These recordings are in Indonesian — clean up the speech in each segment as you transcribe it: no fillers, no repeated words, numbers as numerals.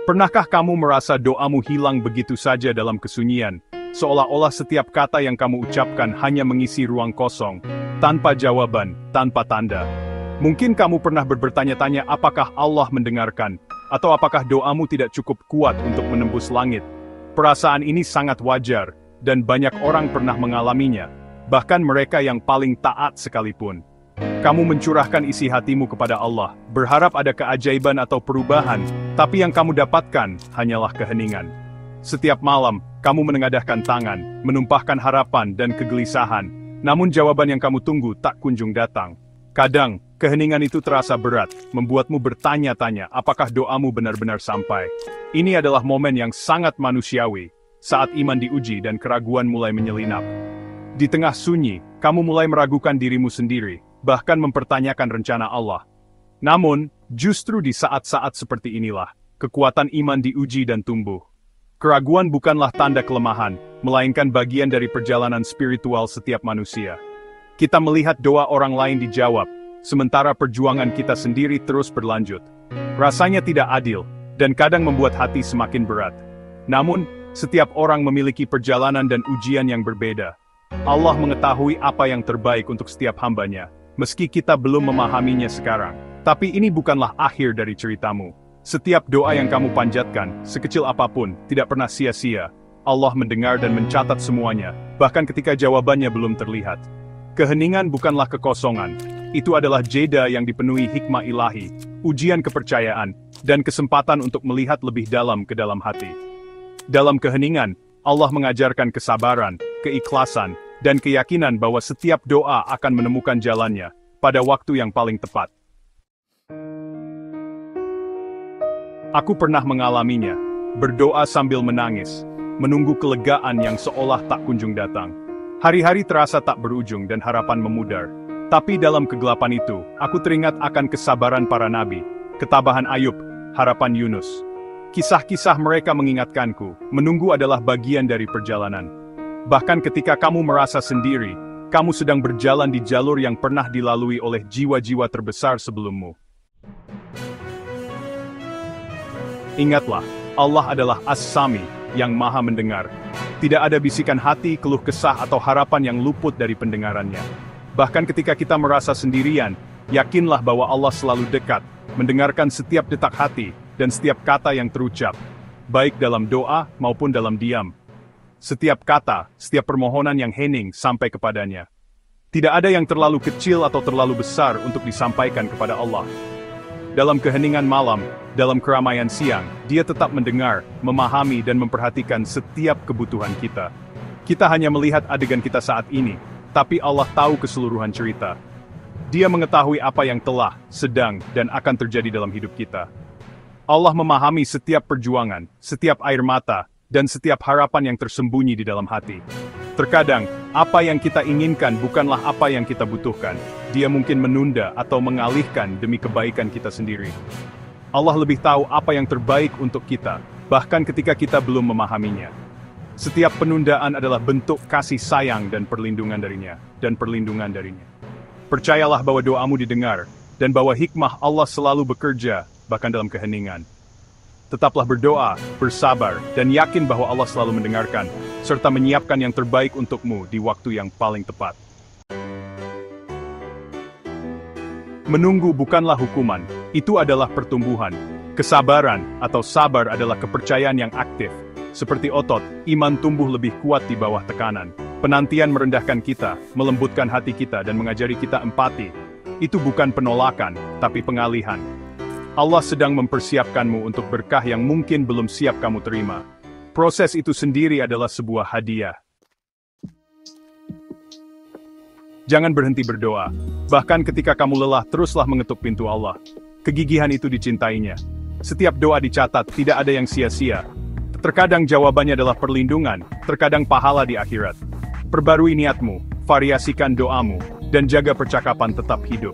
Pernahkah kamu merasa doamu hilang begitu saja dalam kesunyian, seolah-olah setiap kata yang kamu ucapkan hanya mengisi ruang kosong, tanpa jawaban, tanpa tanda? Mungkin kamu pernah bertanya-tanya apakah Allah mendengarkan, atau apakah doamu tidak cukup kuat untuk menembus langit? Perasaan ini sangat wajar, dan banyak orang pernah mengalaminya, bahkan mereka yang paling taat sekalipun. Kamu mencurahkan isi hatimu kepada Allah, berharap ada keajaiban atau perubahan, tapi yang kamu dapatkan hanyalah keheningan. Setiap malam, kamu menengadahkan tangan, menumpahkan harapan dan kegelisahan, namun jawaban yang kamu tunggu tak kunjung datang. Kadang, keheningan itu terasa berat, membuatmu bertanya-tanya apakah doamu benar-benar sampai. Ini adalah momen yang sangat manusiawi, saat iman diuji dan keraguan mulai menyelinap. Di tengah sunyi, kamu mulai meragukan dirimu sendiri, bahkan mempertanyakan rencana Allah. Namun, justru di saat-saat seperti inilah, kekuatan iman diuji dan tumbuh. Keraguan bukanlah tanda kelemahan, melainkan bagian dari perjalanan spiritual setiap manusia. Kita melihat doa orang lain dijawab, sementara perjuangan kita sendiri terus berlanjut. Rasanya tidak adil, dan kadang membuat hati semakin berat. Namun, setiap orang memiliki perjalanan dan ujian yang berbeda. Allah mengetahui apa yang terbaik untuk setiap hambanya, meski kita belum memahaminya sekarang. Tapi ini bukanlah akhir dari ceritamu. Setiap doa yang kamu panjatkan, sekecil apapun, tidak pernah sia-sia. Allah mendengar dan mencatat semuanya, bahkan ketika jawabannya belum terlihat. Keheningan bukanlah kekosongan. Itu adalah jeda yang dipenuhi hikmah ilahi, ujian kepercayaan, dan kesempatan untuk melihat lebih dalam ke dalam hati. Dalam keheningan, Allah mengajarkan kesabaran, keikhlasan, dan keyakinan bahwa setiap doa akan menemukan jalannya pada waktu yang paling tepat. Aku pernah mengalaminya, berdoa sambil menangis, menunggu kelegaan yang seolah tak kunjung datang. Hari-hari terasa tak berujung dan harapan memudar. Tapi dalam kegelapan itu, aku teringat akan kesabaran para nabi, ketabahan Ayub, harapan Yunus. Kisah-kisah mereka mengingatkanku, menunggu adalah bagian dari perjalanan. Bahkan ketika kamu merasa sendiri, kamu sedang berjalan di jalur yang pernah dilalui oleh jiwa-jiwa terbesar sebelummu. Ingatlah, Allah adalah As-Sami, yang maha mendengar. Tidak ada bisikan hati, keluh kesah atau harapan yang luput dari pendengarannya. Bahkan ketika kita merasa sendirian, yakinlah bahwa Allah selalu dekat, mendengarkan setiap detak hati, dan setiap kata yang terucap, baik dalam doa maupun dalam diam. Setiap kata, setiap permohonan yang hening sampai kepadanya. Tidak ada yang terlalu kecil atau terlalu besar untuk disampaikan kepada Allah. Dalam keheningan malam, dalam keramaian siang, Dia tetap mendengar, memahami dan memperhatikan setiap kebutuhan kita. Kita hanya melihat adegan kita saat ini, tapi Allah tahu keseluruhan cerita. Dia mengetahui apa yang telah, sedang, dan akan terjadi dalam hidup kita. Allah memahami setiap perjuangan, setiap air mata, dan setiap harapan yang tersembunyi di dalam hati. Terkadang, apa yang kita inginkan bukanlah apa yang kita butuhkan. Dia mungkin menunda atau mengalihkan demi kebaikan kita sendiri. Allah lebih tahu apa yang terbaik untuk kita, bahkan ketika kita belum memahaminya. Setiap penundaan adalah bentuk kasih sayang dan perlindungan darinya. Percayalah bahwa doamu didengar, dan bahwa hikmah Allah selalu bekerja, bahkan dalam keheningan. Tetaplah berdoa, bersabar, dan yakin bahwa Allah selalu mendengarkan, serta menyiapkan yang terbaik untukmu di waktu yang paling tepat. Menunggu bukanlah hukuman, itu adalah pertumbuhan. Kesabaran atau sabar adalah kepercayaan yang aktif. Seperti otot, iman tumbuh lebih kuat di bawah tekanan. Penantian merendahkan kita, melembutkan hati kita dan mengajari kita empati. Itu bukan penolakan, tapi pengalihan. Allah sedang mempersiapkanmu untuk berkah yang mungkin belum siap kamu terima. Proses itu sendiri adalah sebuah hadiah. Jangan berhenti berdoa. Bahkan ketika kamu lelah, teruslah mengetuk pintu Allah. Kegigihan itu dicintainya. Setiap doa dicatat, tidak ada yang sia-sia. Terkadang jawabannya adalah perlindungan, terkadang pahala di akhirat. Perbarui niatmu, variasikan doamu, dan jaga percakapan tetap hidup.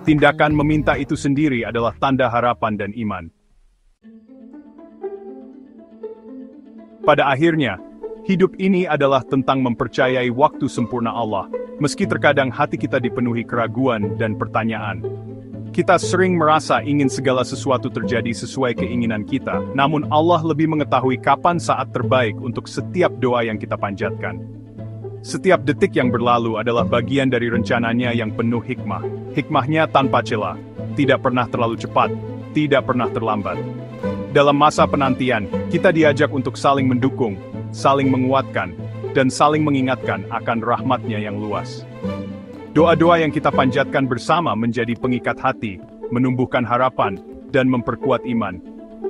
Tindakan meminta itu sendiri adalah tanda harapan dan iman. Pada akhirnya, hidup ini adalah tentang mempercayai waktu sempurna Allah, meski terkadang hati kita dipenuhi keraguan dan pertanyaan. Kita sering merasa ingin segala sesuatu terjadi sesuai keinginan kita, namun Allah lebih mengetahui kapan saat terbaik untuk setiap doa yang kita panjatkan. Setiap detik yang berlalu adalah bagian dari rencananya yang penuh hikmah. Hikmahnya tanpa celah, tidak pernah terlalu cepat, tidak pernah terlambat. Dalam masa penantian, kita diajak untuk saling mendukung, saling menguatkan, dan saling mengingatkan akan rahmat-Nya yang luas. Doa-doa yang kita panjatkan bersama menjadi pengikat hati, menumbuhkan harapan, dan memperkuat iman.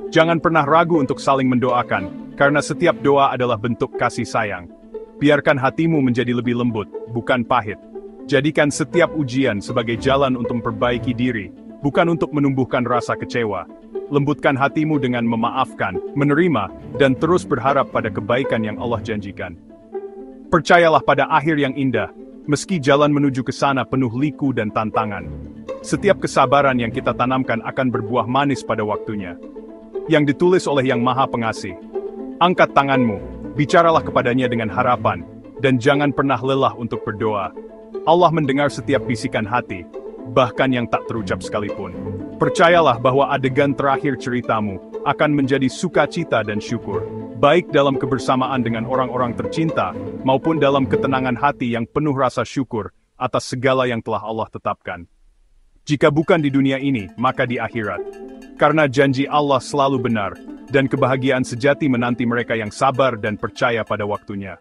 Jangan pernah ragu untuk saling mendoakan, karena setiap doa adalah bentuk kasih sayang. Biarkan hatimu menjadi lebih lembut, bukan pahit. Jadikan setiap ujian sebagai jalan untuk memperbaiki diri, bukan untuk menumbuhkan rasa kecewa. Lembutkan hatimu dengan memaafkan, menerima, dan terus berharap pada kebaikan yang Allah janjikan. Percayalah pada akhir yang indah, meski jalan menuju ke sana penuh liku dan tantangan. Setiap kesabaran yang kita tanamkan akan berbuah manis pada waktunya. Yang ditulis oleh Yang Maha Pengasih. Angkat tanganmu, bicaralah kepadanya dengan harapan, dan jangan pernah lelah untuk berdoa. Allah mendengar setiap bisikan hati, bahkan yang tak terucap sekalipun. Percayalah bahwa adegan terakhir ceritamu akan menjadi sukacita dan syukur, baik dalam kebersamaan dengan orang-orang tercinta, maupun dalam ketenangan hati yang penuh rasa syukur atas segala yang telah Allah tetapkan. Jika bukan di dunia ini, maka di akhirat. Karena janji Allah selalu benar, dan kebahagiaan sejati menanti mereka yang sabar dan percaya pada waktunya.